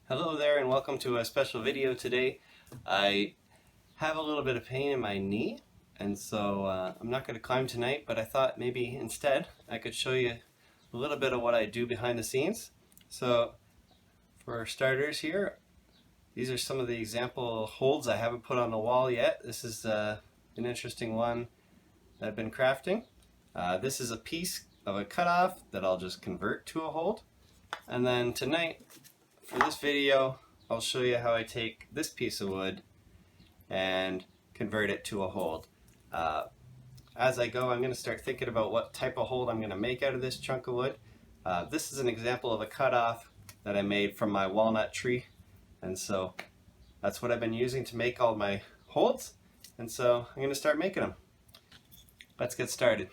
Hello there and welcome to a special video today. I have a little bit of pain in my knee and so I'm not going to climb tonight, but I thought maybe instead I could show you a little bit of what I do behind the scenes. So for starters here, these are some of the example holds I haven't put on the wall yet. This is an interesting one that I've been crafting. This is a piece of a cutoff that I'll just convert to a hold. And then tonight, for this video, I'll show you how I take this piece of wood and convert it to a hold. As I go, I'm going to start thinking about what type of hold I'm going to make out of this chunk of wood. This is an example of a cutoff that I made from my walnut tree, and so that's what I've been using to make all my holds, and so I'm going to start making them. Let's get started.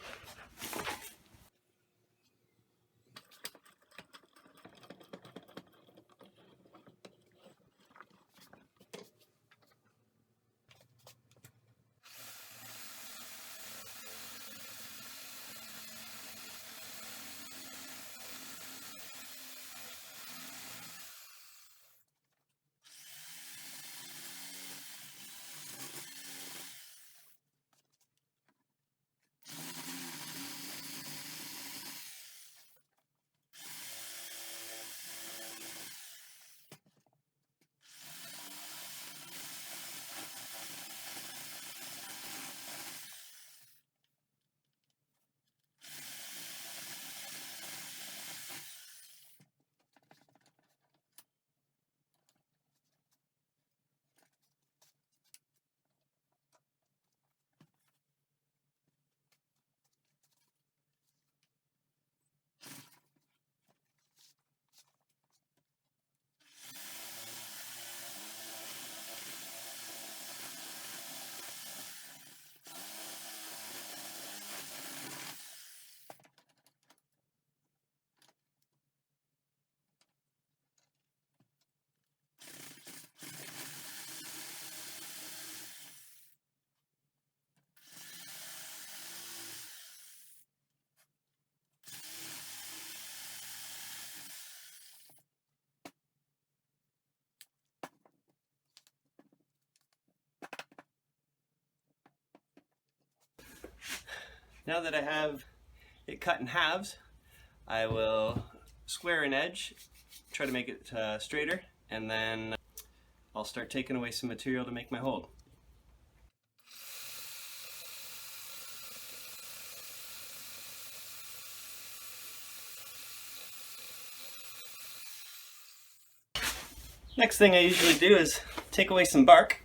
Now that I have it cut in halves, I will square an edge, try to make it straighter, and then I'll start taking away some material to make my hold. Next thing I usually do is take away some bark.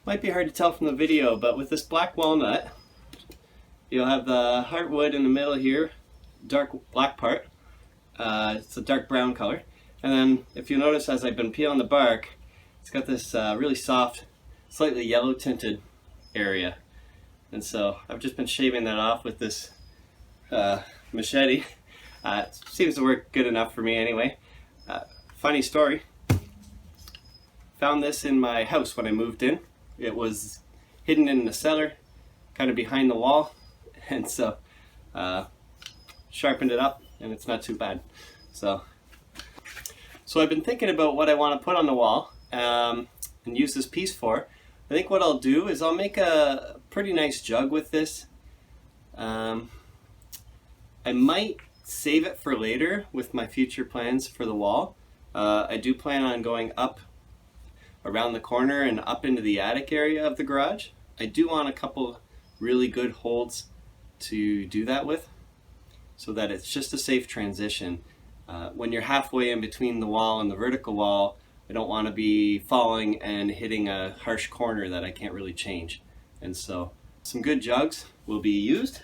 Might be hard to tell from the video, but with this black walnut, you'll have the heartwood in the middle here, dark black part. It's a dark brown color. And then if you notice, as I've been peeling the bark, it's got this really soft, slightly yellow tinted area. And so I've just been shaving that off with this machete. It seems to work good enough for me anyway. Funny story. Found this in my house when I moved in. It was hidden in the cellar, kind of behind the wall, and so sharpened it up, and it's not too bad. So I've been thinking about what I want to put on the wall and use this piece for. I think what I'll do is I'll make a pretty nice jug with this. I might save it for later with my future plans for the wall. I do plan on going up around the corner and up into the attic area of the garage. I do want a couple really good holds to do that with, so that it's just a safe transition. When you're halfway in between the wall and the vertical wall, I don't want to be falling and hitting a harsh corner that I can't really change. And so some good jugs will be used.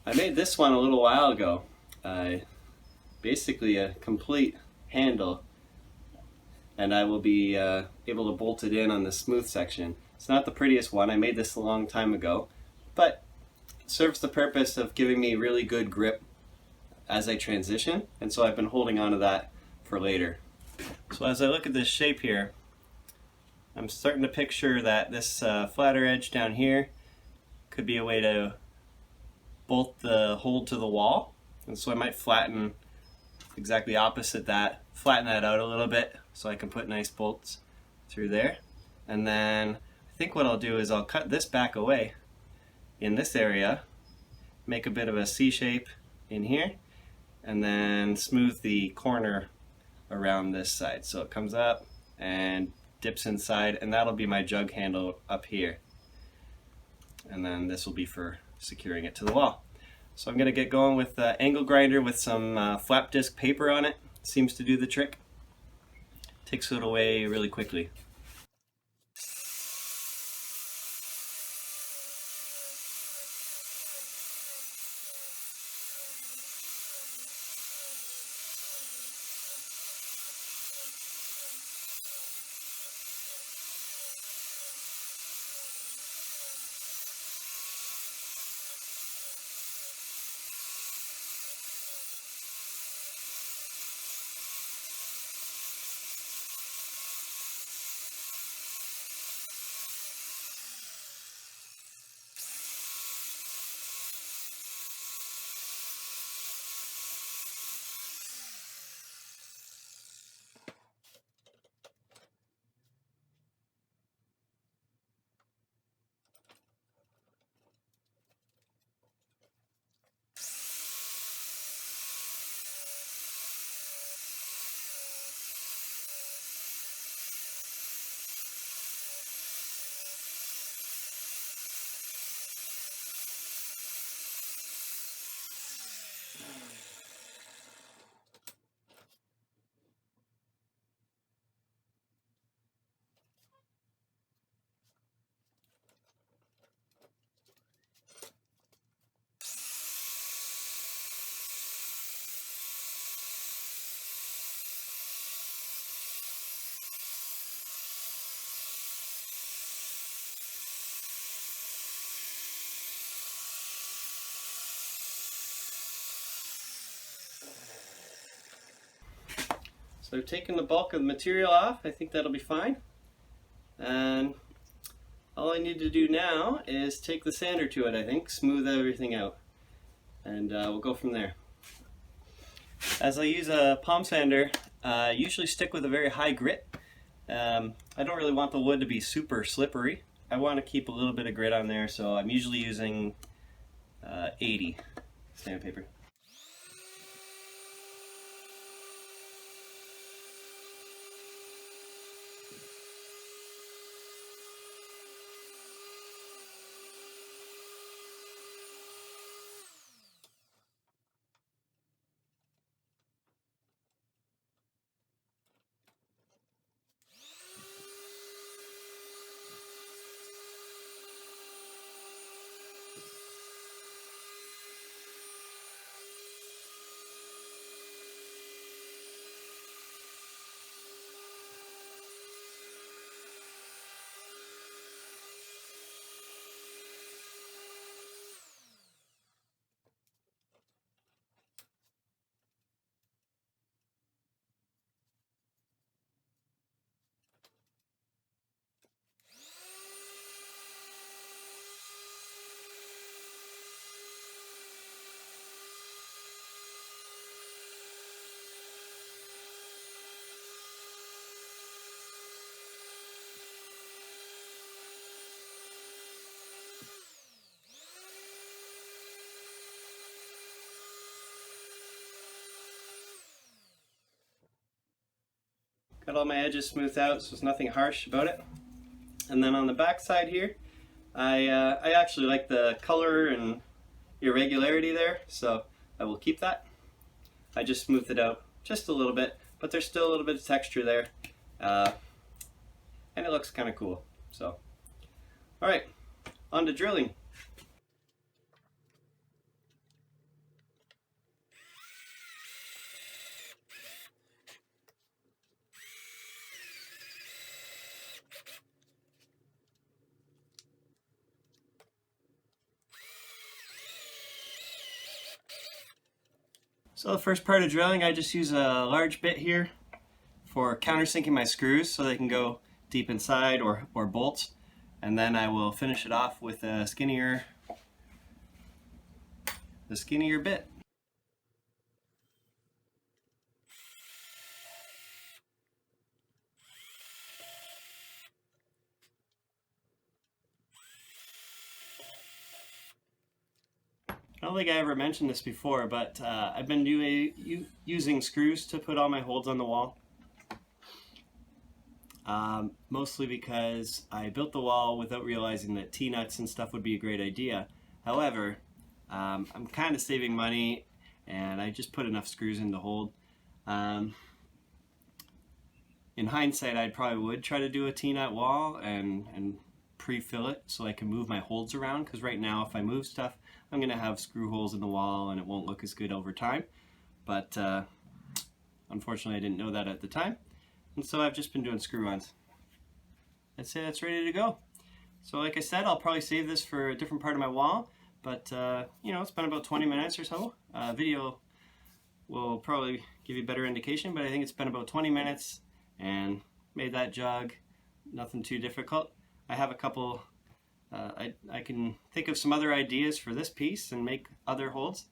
I made this one a little while ago. Basically a complete handle, and I will be able to bolt it in on the smooth section. It's not the prettiest one. I made this a long time ago, but it serves the purpose of giving me really good grip as I transition, and so I've been holding on to that for later. So as I look at this shape here, I'm starting to picture that this flatter edge down here could be a way to bolt the hold to the wall, and so I might flatten exactly opposite that, flatten that out a little bit so I can put nice bolts through there. And then I think what I'll do is I'll cut this back away in this area, make a bit of a C shape in here, and then smooth the corner around this side so it comes up and dips inside, and that'll be my jug handle up here, and then this will be for securing it to the wall. So I'm going to get going with the angle grinder with some flap disc paper on it. Seems to do the trick. Takes it away really quickly. So I've taken the bulk of the material off. I think that'll be fine. And all I need to do now is take the sander to it, I think, smooth everything out. And we'll go from there. As I use a palm sander, I usually stick with a very high grit. I don't really want the wood to be super slippery. I want to keep a little bit of grit on there, so I'm usually using 80 sandpaper. Got all my edges smoothed out, so there's nothing harsh about it. And then on the back side here, I actually like the color and irregularity there, so I will keep that. I just smoothed it out just a little bit, but there's still a little bit of texture there, and it looks kind of cool. So, all right, on to drilling. So the first part of drilling, I just use a large bit here for countersinking my screws so they can go deep inside or bolts. And then I will finish it off with a skinnier bit. I don't think I ever mentioned this before, but I've been using screws to put all my holes on the wall. Mostly because I built the wall without realizing that T-nuts and stuff would be a great idea. However, I'm kind of saving money and I just put enough screws in to hold. In hindsight, I probably would try to do a T-nut wall and pre-fill it so I can move my holds around, because right now if I move stuff I'm going to have screw holes in the wall and it won't look as good over time. But unfortunately I didn't know that at the time, and so I've just been doing screw-ons. I'd say that's ready to go. So like I said, I'll probably save this for a different part of my wall, but you know, it's been about 20 minutes or so. Video will probably give you a better indication, but I think it's been about 20 minutes and made that jog nothing too difficult. I have a couple, I can think of some other ideas for this piece and make other holds.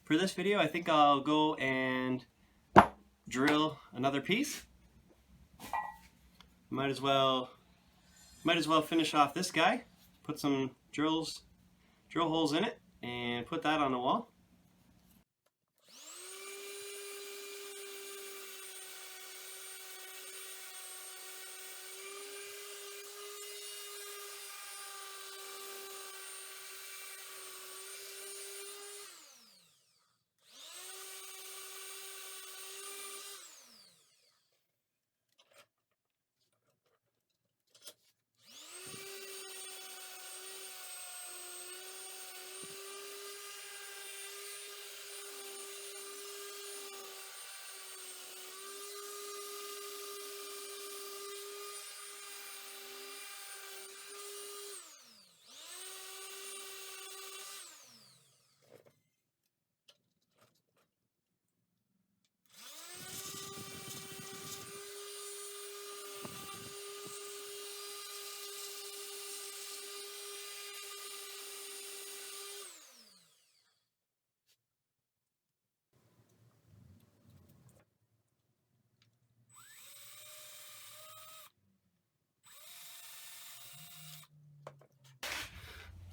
For this video, I think I'll go and drill another piece. Might as well finish off this guy, put some drill holes in it, and put that on the wall.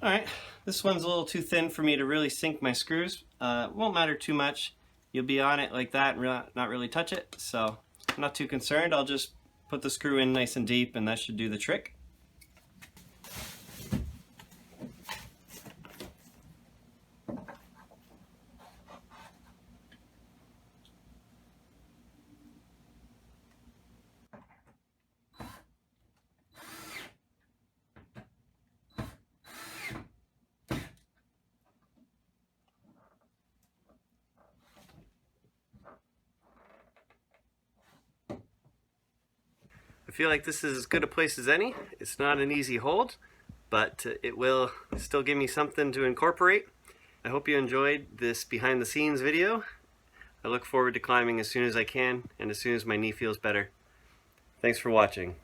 Alright, this one's a little too thin for me to really sink my screws. Won't matter too much. You'll be on it like that and not really touch it, so I'm not too concerned. I'll just put the screw in nice and deep and that should do the trick. I feel like this is as good a place as any. It's not an easy hold, but it will still give me something to incorporate. I hope you enjoyed this behind the scenes video. I look forward to climbing as soon as I can and as soon as my knee feels better. Thanks for watching.